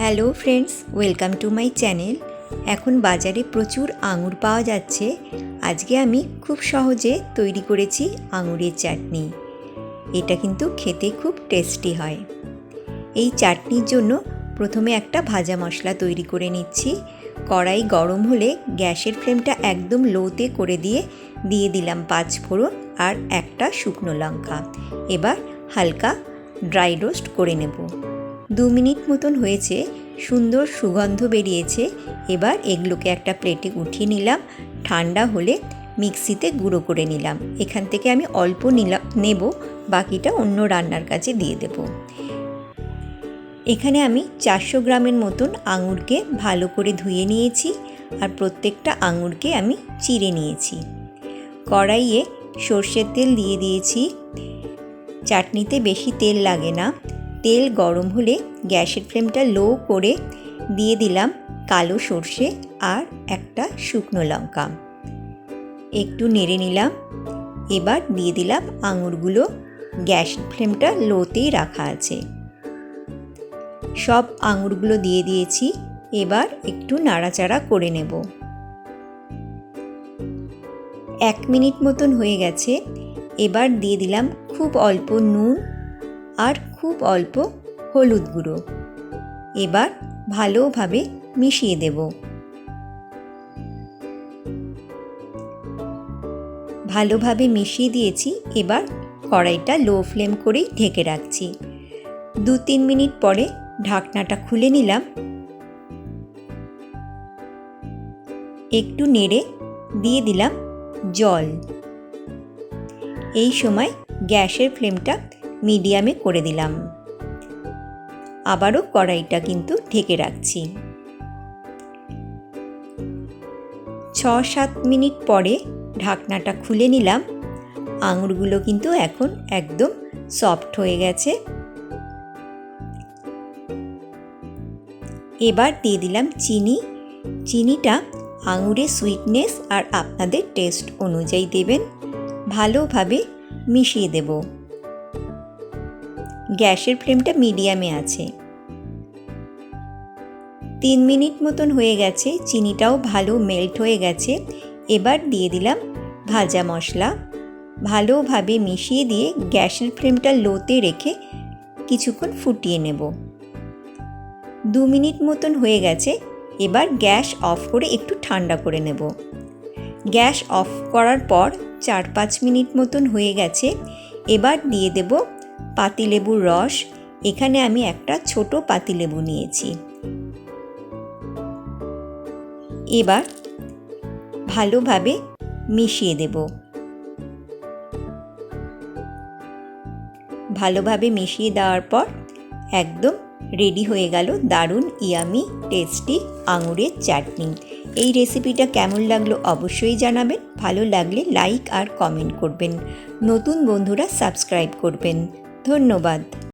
Hello friends, welcome to my channel. এখন বাজারে প্রচুর আঙুর পাওয়া যাচ্ছে। আজকে আমি খুব সহজে তৈরি করেছি আঙুরের চাটনি। এটা কিন্তু খেতে খুব টেস্টি হয়। এই চাটনির জন্য প্রথমে একটা ভাজা মশলা তৈরি করে নিচ্ছি। কড়াই গরম হলে গ্যাসের ফ্লেমটা একদম লোতে করে দিয়ে দিলাম 5 ফোড়ন আর একটা শুকনো লঙ্কা। এবার হালকা ড্রাই রোস্ট করে নেব। 2 মিনিট মতন হয়েছে, সুন্দর সুগন্ধ বেরিয়েছে। এবার এগুলোকে একটা প্লেটে উঠিয়ে নিলাম। ঠান্ডা হলে মিক্সিতে গুঁড়ো করে নিলাম। এখান থেকে আমি অল্প নেব, বাকিটা অন্য রান্নার কাজে দিয়ে দেব। এখানে আমি 400 গ্রামের মতন আঙুরকে ভালো করে ধুয়ে নিয়েছি আর প্রত্যেকটা আঙুরকে আমি চিড়ে নিয়েছি। কড়াইয়ে সর্ষের তেল দিয়ে দিয়েছি। চাটনিতে বেশি তেল লাগে না। তেল গরম হলে গ্যাসের ফ্লেমটা লো করে দিয়ে দিলাম কালো সর্ষে আর একটা শুকনো লঙ্কা। একটু নেড়ে নিলাম। এবার দিয়ে দিলাম আঙুরগুলো। গ্যাসের ফ্লেমটা লোতেই রাখা আছে। সব আঙুরগুলো দিয়ে দিয়েছি। এবার একটু নাড়াচাড়া করে নেব। 1 মিনিট মতন হয়ে গেছে। এবার দিয়ে দিলাম খুব অল্প নুন আর খুব অল্প হলুদ গুঁড়ো। এবার ভালোভাবে মিশিয়ে দেব। ভালোভাবে মিশিয়ে দিয়েছি। এবার কড়াইটা লো ফ্লেম করেই ঢেকে রাখছি। 2-3 মিনিট পরে ঢাকনাটা খুলে নিলাম। একটু নেড়ে দিয়ে দিলাম জল। এই সময় গ্যাসের ফ্লেমটা মিডিয়ামে করে দিলাম। আবারও কড়াইটা কিন্তু ঢেকে রাখছি। 6-7 মিনিট পরে ঢাকনাটা খুলে নিলাম। আঙুরগুলো কিন্তু এখন একদম সফট হয়ে গেছে। এবার দিয়ে দিলাম চিনি। চিনিটা আঙুরের সুইটনেস আর আপনাদের টেস্ট অনুযায়ী দেবেন। ভালোভাবে মিশিয়ে দেব। গ্যাসের ফ্লেমটা মিডিয়ামে আছে। 3 মিনিট মতন হয়ে গেছে। চিনিটাও ভালো মেল্ট হয়ে গেছে। এবার দিয়ে দিলাম ভাজা মশলা। ভালোভাবে মিশিয়ে দিয়ে গ্যাসের ফ্লেমটা লোতে রেখে কিছুক্ষণ ফুটিয়ে নেব। 2 মিনিট মতন হয়ে গেছে। এবার গ্যাস অফ করে একটু ঠান্ডা করে নেব। গ্যাস অফ করার পর 4-5 মিনিট মতন হয়ে গেছে। এবার দিয়ে দেব পাতিলেবুর রস। এখানে আমি একটা ছোট পাতিলেবু নিয়েছি। এবার ভালোভাবে মিশিয়ে দেব। ভালোভাবে মিশিয়ে দেওয়ার পর একদম রেডি হয়ে গেল দারুণ ইয়ামি টেস্টি আঙুরের চাটনি। এই রেসিপিটা কেমন লাগলো অবশ্যই জানাবেন। ভালো লাগলে লাইক আর কমেন্ট করবেন। নতুন বন্ধুরা সাবস্ক্রাইব করবেন। ধন্যবাদ।